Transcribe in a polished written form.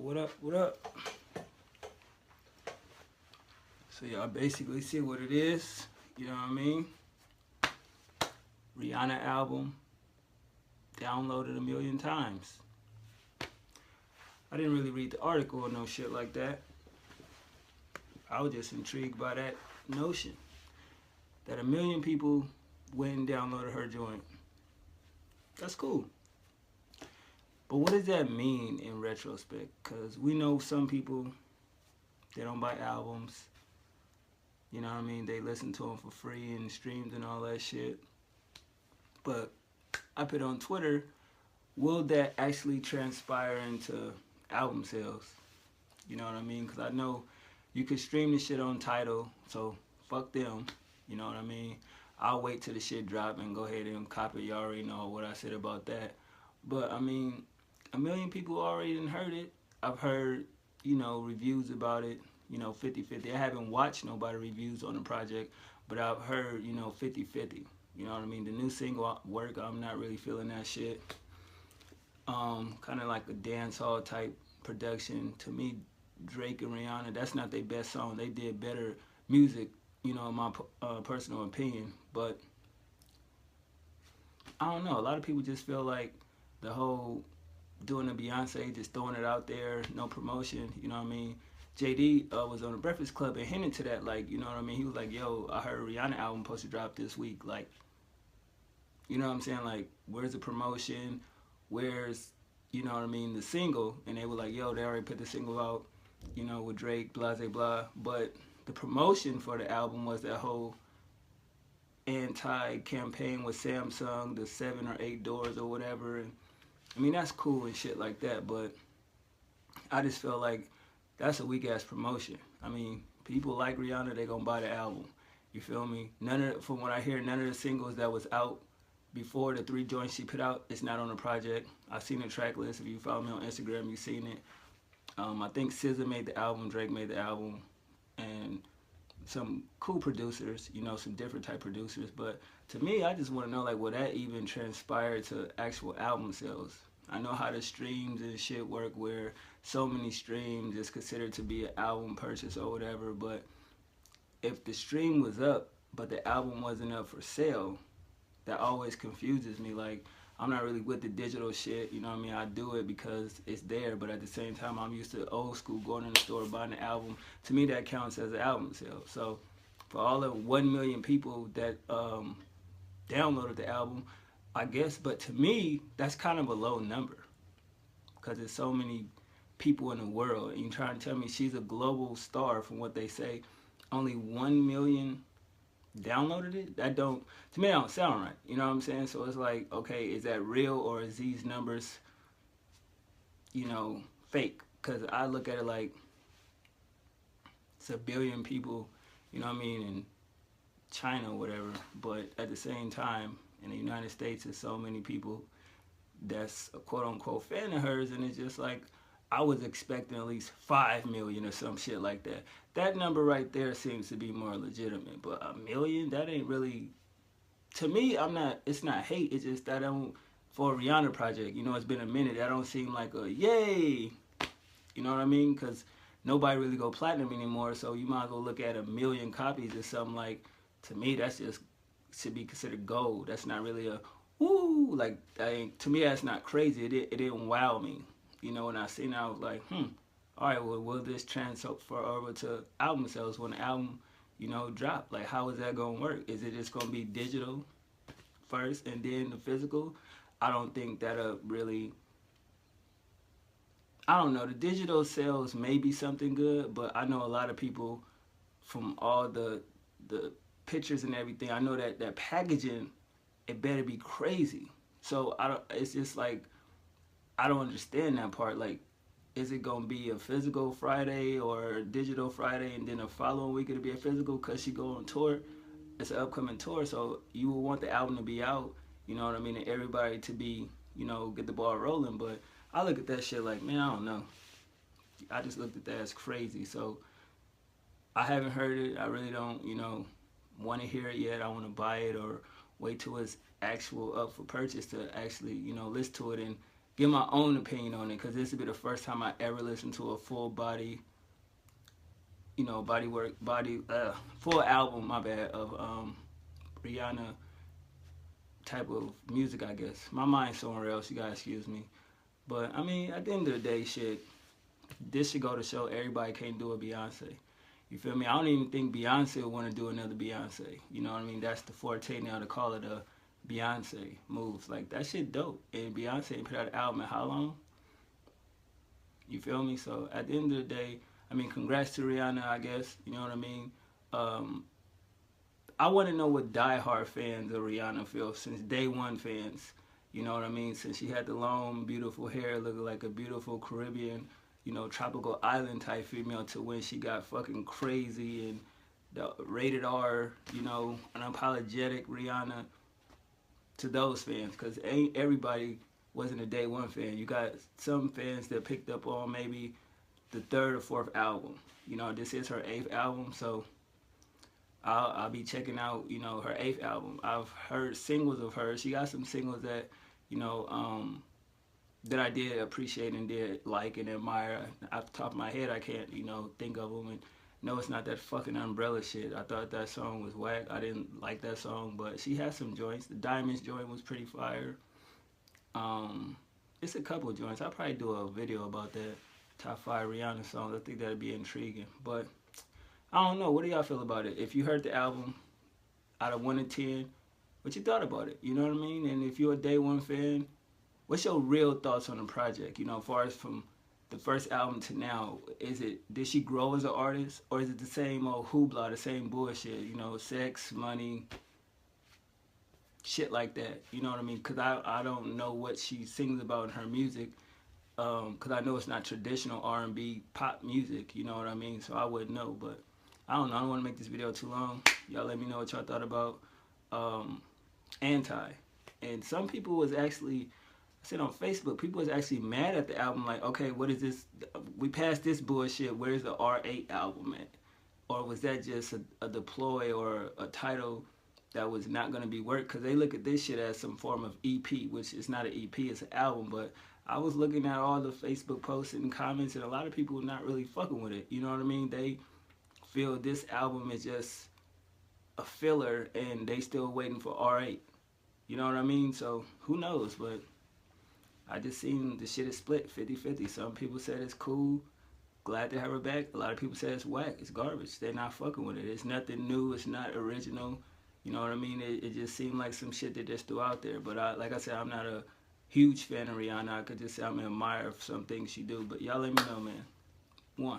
What up? What up? So y'all basically see what it is. You know what I mean? Rihanna album downloaded 1,000,000 times. I didn't really read the article or no shit like that. I was just intrigued by that notion that 1,000,000 people went and downloaded her joint. That's cool. But what does that mean in retrospect? Because we know some people, they don't buy albums. You know what I mean? They listen to them for free and streams and all that shit. But I put on Twitter, will that actually transpire into album sales? You know what I mean? Because I know you can stream the shit on Tidal, so fuck them. You know what I mean? I'll wait till the shit drop and go ahead and copy. You already know what I said about that. But I mean, 1,000,000 people already done heard it. I've heard, reviews about it, 50-50. I haven't watched nobody reviews on the project, but I've heard, 50-50. You know what I mean? The new single work, I'm not really feeling that shit. Kind of like a dancehall type production. To me, Drake and Rihanna, that's not their best song. They did better music, in my personal opinion. But I don't know. A lot of people just feel like the whole doing the Beyonce, just throwing it out there, no promotion, you know what I mean? JD was on the Breakfast Club and hinted to that, like, you know what I mean? He was like, yo, I heard Rihanna album supposed to drop this week. Like, you know what I'm saying? Like, where's the promotion? Where's, you know what I mean, the single? And they were like, yo, they already put the single out, with Drake, blah, blah, blah. But the promotion for the album was that whole anti-campaign with Samsung, the 7 or 8 doors or whatever. And I mean, that's cool and shit like that, but I just feel like that's a weak-ass promotion. I mean, people like Rihanna, they gonna buy the album. You feel me? From what I hear, none of the singles that was out before the 3 joints she put out, it's not on the project. I've seen the track list. If you follow me on Instagram, you've seen it. I think SZA made the album, Drake made the album, and some cool producers, some different type producers. But to me, I just want to know, like, will that even transpire to actual album sales? I know how the streams and shit work, where so many streams is considered to be an album purchase or whatever. But if the stream was up, but the album wasn't up for sale, that always confuses me. Like, I'm not really with the digital shit, you know what I mean? I do it because it's there, but at the same time, I'm used to old school, going in the store, buying the album. To me, that counts as an album sale. So for all the 1,000,000 people that downloaded the album, I guess, but to me, that's kind of a low number because there's so many people in the world. And you're trying to tell me she's a global star from what they say. Only 1,000,000 downloaded it? To me, that don't sound right. You know what I'm saying? So it's like, okay, is that real, or is these numbers, fake? Because I look at it like it's 1 billion people, you know what I mean, in China or whatever. But at the same time, in the United States, there's so many people that's a quote-unquote fan of hers, and it's just like, I was expecting at least 5 million or some shit like that. That number right there seems to be more legitimate, but 1,000,000, that ain't really, to me, it's not hate, it's just that for a Rihanna project, it's been a minute, that don't seem like a yay, you know what I mean? Because nobody really go platinum anymore, so you might as well look at 1,000,000 copies or something. Like, to me, that's just, should be considered gold. That's not really a, woo, like, to me, that's not crazy. It didn't wow me. When I seen it, I was like, all right, well, will this transfer over to album sales when the album, drop? Like, how is that going to work? Is it just going to be digital first and then the physical? I don't think that'll really, I don't know. The digital sales may be something good, but I know a lot of people, from all the pictures and everything, I know that packaging, it better be crazy. So it's just like, I don't understand that part. Like, is it going to be a physical Friday or a digital Friday, and then the following week it'll be a physical because she go on tour? It's an upcoming tour, so you will want the album to be out, you know what I mean, and everybody to be, get the ball rolling. But I look at that shit like, man, I don't know. I just looked at that as crazy. So I haven't heard it. I really don't, want to hear it yet. I want to buy it or wait till it's actual up for purchase to actually, listen to it and give my own opinion on it, because this will be the first time I ever listened to a full body, full album, my bad, of Rihanna type of music, I guess. My mind's somewhere else, you guys excuse me. But, I mean, at the end of the day, shit, this should go to show everybody can't do a Beyonce. You feel me? I don't even think Beyonce would want to do another Beyonce. You know what I mean? That's the forte now, to call it a Beyonce moves. Like, that shit dope. And Beyonce put out an album in how long? You feel me? So at the end of the day, I mean, congrats to Rihanna, I guess. You know what I mean? I want to know what diehard fans of Rihanna feel, since day one fans. You know what I mean? Since she had the long, beautiful hair, looking like a beautiful Caribbean, tropical island type female, to when she got fucking crazy and the rated R, unapologetic Rihanna, to those fans. Because ain't everybody wasn't a day one fan. You got some fans that picked up on maybe the third or fourth album. This is her 8th album, so I'll be checking out, her 8th album. I've heard singles of hers. She got some singles that, that I did appreciate and did like and admire. Off the top of my head, I can't, think of them. And no, it's not that fucking Umbrella shit. I thought that song was whack. I didn't like that song, but she has some joints. The Diamonds joint was pretty fire. It's a couple of joints. I'll probably do a video about that. Top 5 Rihanna songs. I think that'd be intriguing. But I don't know. What do y'all feel about it? If you heard the album out of 1 to 10, what you thought about it? You know what I mean? And if you're a day one fan, what's your real thoughts on the project? As far as from the first album to now, did she grow as an artist, or is it the same old hoopla, the same bullshit? Sex, money, shit like that. You know what I mean? Because I don't know what she sings about in her music. Because I know it's not traditional R&B pop music. You know what I mean? So I wouldn't know. But I don't know. I don't want to make this video too long. Y'all let me know what y'all thought about Anti. And some people was actually, I said on Facebook, people was actually mad at the album. Like, okay, what is this? We passed this bullshit. Where's the R8 album at? Or was that just a deploy or a title that was not going to be worked? Because they look at this shit as some form of EP, which is not an EP, it's an album. But I was looking at all the Facebook posts and comments, and a lot of people not really fucking with it. You know what I mean? They feel this album is just a filler, and they still waiting for R8. You know what I mean? So who knows? But I just seen the shit is split 50-50. Some people said it's cool, glad to have her back. A lot of people said it's whack, it's garbage. They're not fucking with it. It's nothing new, it's not original. You know what I mean? It just seemed like some shit they just threw out there. But like I said, I'm not a huge fan of Rihanna. I could just say I'm an admirer of some things she do. But y'all let me know, man. 1.